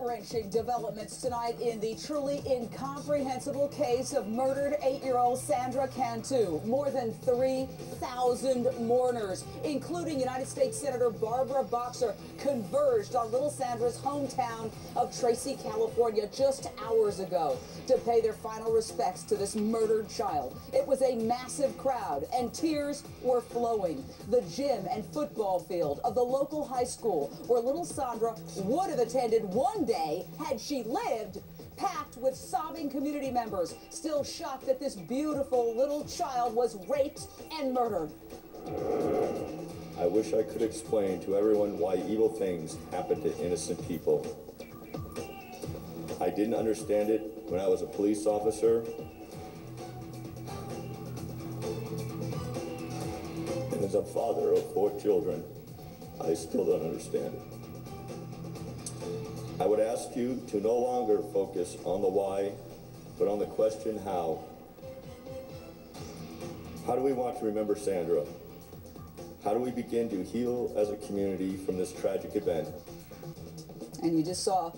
Heart-wrenching developments tonight in the truly incomprehensible case of murdered 8-year-old Sandra Cantu. More than 3,000 mourners, including United States Senator Barbara Boxer, converged on little Sandra's hometown of Tracy, California, just hours ago to pay their final respects to this murdered child. It was a massive crowd, and tears were flowing. The gym and football field of the local high school where little Sandra would have attended one day had she lived, packed with sobbing community members, still shocked that this beautiful little child was raped and murdered. I wish I could explain to everyone why evil things happen to innocent people. I didn't understand it when I was a police officer. And as a father of 4 children, I still don't understand it. I would ask you to no longer focus on the why, but on the question how. How do we want to remember Sandra? How do we begin to heal as a community from this tragic event? And you just saw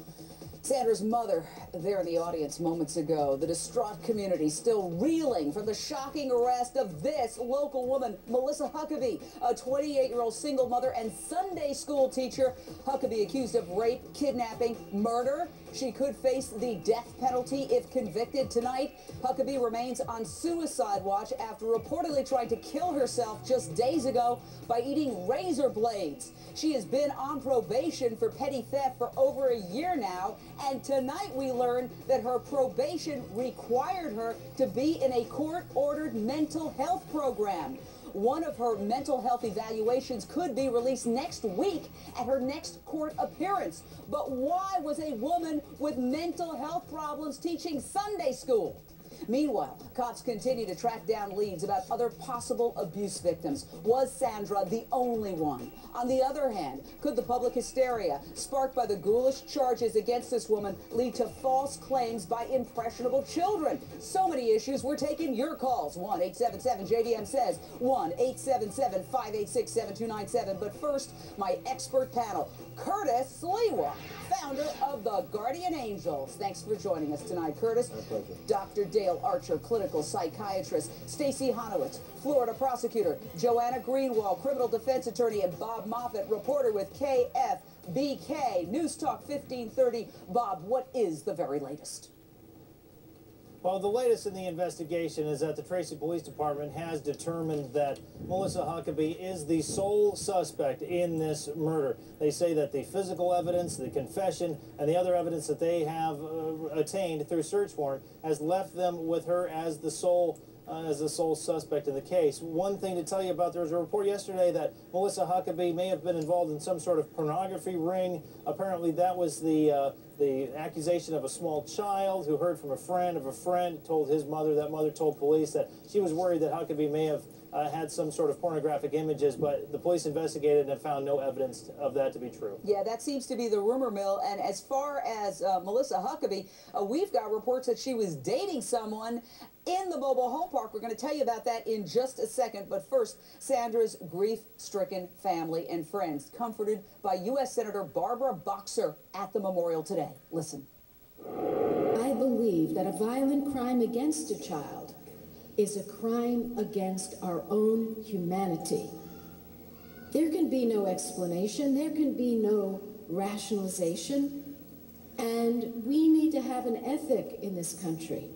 Sandra's mother there in the audience moments ago. The distraught community still reeling from the shocking arrest of this local woman, Melissa Huckabee, a 28-year-old single mother and Sunday school teacher. Huckabee accused of rape, kidnapping, murder. She could face the death penalty if convicted tonight. Huckabee remains on suicide watch after reportedly trying to kill herself just days ago by eating razor blades. She has been on probation for petty theft for over a year now, and tonight we learned that her probation required her to be in a court-ordered mental health program. One of her mental health evaluations could be released next week at her next court appearance. But why was a woman with mental health problems teaching Sunday school? Meanwhile, cops continue to track down leads about other possible abuse victims. Was Sandra the only one? On the other hand, could the public hysteria sparked by the ghoulish charges against this woman lead to false claims by impressionable children? So many issues. We're taking your calls. 1-877-JDM says, 1-877-586-7297. But first, my expert panel, Curtis Sliwa, founder of the Guardian Angels. Thanks for joining us tonight, Curtis. My pleasure. Dr. Dale Archer, clinical psychiatrist, Stacey Honowitz, Florida prosecutor, Joanna Greenwald, criminal defense attorney, and Bob Moffett, reporter with KFBK News Talk 1530. Bob, what is the very latest? Well, the latest in the investigation is that the Tracy Police Department has determined that Melissa Huckabee is the sole suspect in this murder. They say that the physical evidence, the confession, and the other evidence that they have attained through search warrant has left them with her as the sole suspect in the case. One thing to tell you about, there was a report yesterday that Melissa Huckabee may have been involved in some sort of pornography ring. Apparently that was the accusation of a small child who heard from a friend of a friend, told his mother. That mother told police that she was worried that Huckabee may have had some sort of pornographic images, but the police investigated and found no evidence of that to be true. Yeah, that seems to be the rumor mill. And as far as Melissa Huckabee, we've got reports that she was dating someone in the mobile home park. We're going to tell you about that in just a second. But first, Sandra's grief-stricken family and friends comforted by U.S. Senator Barbara Boxer at the memorial today. Listen. I believe that a violent crime against a child is a crime against our own humanity. There can be no explanation, there can be no rationalization, and we need to have an ethic in this country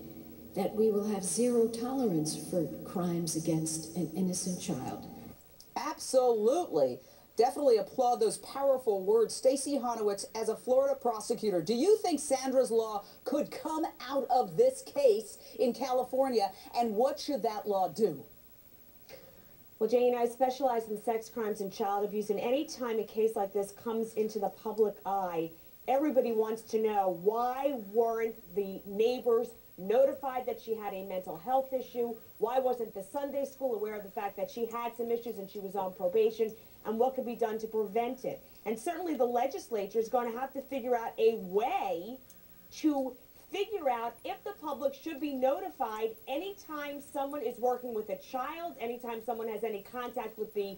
that we will have zero tolerance for crimes against an innocent child. Absolutely. Definitely applaud those powerful words. Stacey Honowitz, as a Florida prosecutor, do you think Sandra's law could come out of this case in California, and what should that law do? Well, Jane, I specialize in sex crimes and child abuse, and any time a case like this comes into the public eye, everybody wants to know, why weren't the neighbors notified that she had a mental health issue? Why wasn't the Sunday school aware of the fact that she had some issues and she was on probation? And what could be done to prevent it? And certainly the legislature is going to have to figure out a way to figure out if the public should be notified anytime someone is working with a child, anytime someone has any contact with the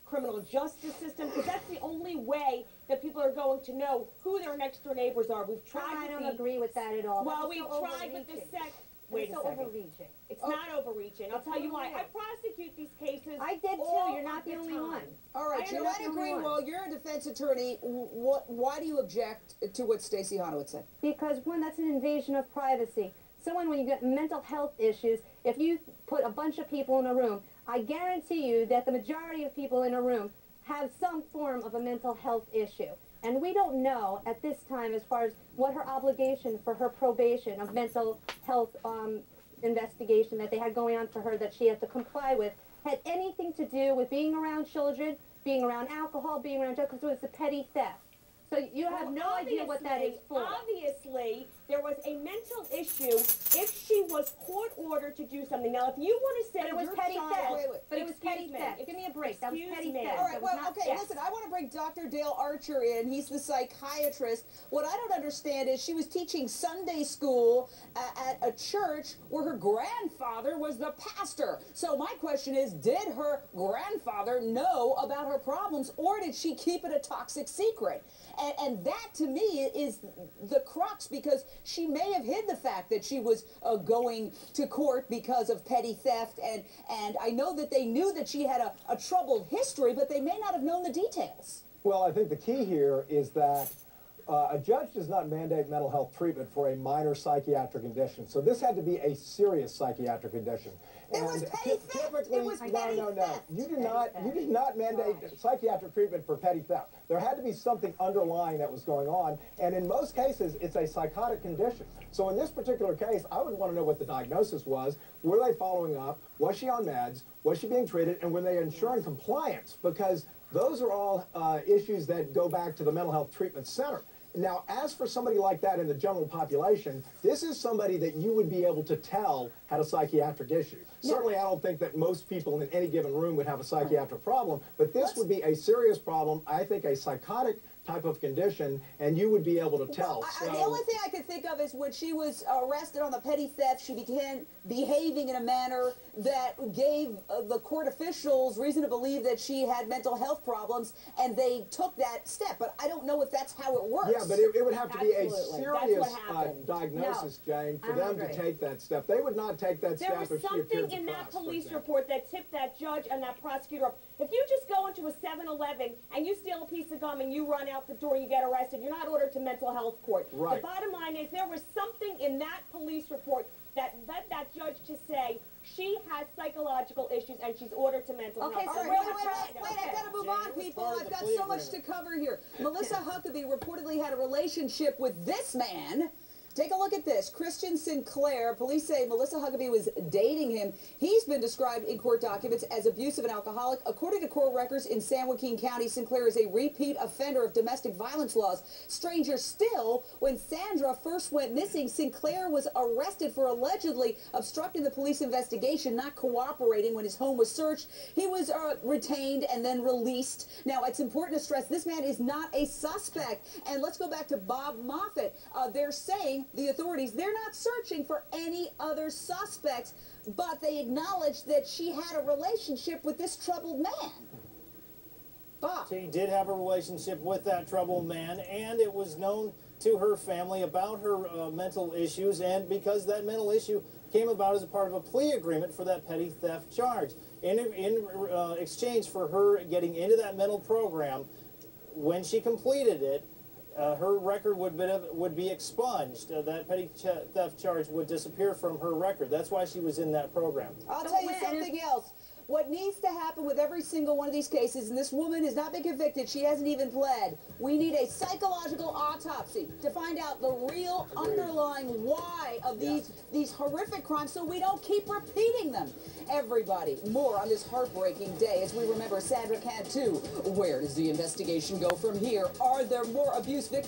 criminal justice system, because that's the only way that people are are going to know who their next door neighbors are. We've tried. I don't agree with that at all. Well, we've tried with the sex. Wait a second. Overreaching. It's not overreaching. I'll tell you why. I prosecute these cases. I did too. You're not the only one. All right, Joanna Greenwald, you're a defense attorney. Why do you object to what Stacey Honowitz said? Because, one, that's an invasion of privacy. Someone, when you get mental health issues, if you put a bunch of people in a room, I guarantee you that the majority of people in a room have some form of a mental health issue. And we don't know at this time as far as what her obligation for her probation of mental health investigation that they had going on for her that she had to comply with had anything to do with being around children, being around alcohol, being around drugs, because it was a petty theft. So you have no idea what that is for. Obviously, there was a mental issue if she was court-ordered to do something. Now, if you want to say But it was petty theft. But it was petty me. theft. Give me a break. That was petty theft. All right, well, okay, listen, I want to bring Dr. Dale Archer in. He's the psychiatrist. What I don't understand is she was teaching Sunday school at a church where her grandfather was the pastor. So my question is, did her grandfather know about her problems, or did she keep it a toxic secret? And that, to me, is the crux, because she may have hid the fact that she was going to court because of petty theft, and I know that they knew that she had a troubled history, but they may not have known the details. Well, I think the key here is that a judge does not mandate mental health treatment for a minor psychiatric condition. So this had to be a serious psychiatric condition. It was petty theft. Typically, It was petty theft. You did not mandate psychiatric treatment for petty theft. There had to be something underlying that was going on, and in most cases, it's a psychotic condition. So in this particular case, I would want to know what the diagnosis was. Were they following up? Was she on meds? Was she being treated? And were they ensuring compliance? Because those are all issues that go back to the mental health treatment center. Now, as for somebody like that in the general population, this is somebody that you would be able to tell had a psychiatric issue. Certainly, I don't think that most people in any given room would have a psychiatric problem, but this would be a serious problem, I think a psychotic type of condition, and you would be able to tell. The only thing I could think of is when she was arrested on the petty theft, she began behaving in a manner that gave the court officials reason to believe that she had mental health problems, and they took that step. But I don't know if that's how it works. Yeah, but it would have to be a serious diagnosis, No. Jane, for them to take that step. They would not take that step There was if she appeared something to in that cross, for police example. report that tipped that judge and that prosecutor up. If you just go into a 7-Eleven and you steal a piece of gum and you run out the door and you get arrested, you're not ordered to mental health court. Right. The bottom line is there was something in that police report that led that judge to say she has psychological issues and she's ordered to mental health. All right, wait, I've got to move on, people. I've got so much to cover here. Melissa Huckabee reportedly had a relationship with this man. Take a look at this. Christian Sinclair. Police say Melissa Huckabee was dating him. He's been described in court documents as abusive and alcoholic. According to court records in San Joaquin County, Sinclair is a repeat offender of domestic violence laws. Stranger still, when Sandra first went missing, Sinclair was arrested for allegedly obstructing the police investigation, not cooperating when his home was searched. He was retained and then released. Now, it's important to stress this man is not a suspect. And let's go back to Bob Moffett. They're saying, the authorities, they're not searching for any other suspects, but they acknowledge that she had a relationship with this troubled man. Bob. She did have a relationship with that troubled man, and it was known to her family about her mental issues, and because that mental issue came about as a part of a plea agreement for that petty theft charge. In exchange for her getting into that mental program, when she completed it, her record would be expunged. That petty theft charge would disappear from her record. That's why she was in that program. I'll tell you something else. What needs to happen with every single one of these cases, and this woman has not been convicted, she hasn't even pled, we need a psychological autopsy to find out the real underlying why of these horrific crimes so we don't keep repeating them. Everybody, more on this heartbreaking day as we remember Sandra Cantu. Where does the investigation go from here? Are there more abuse victims?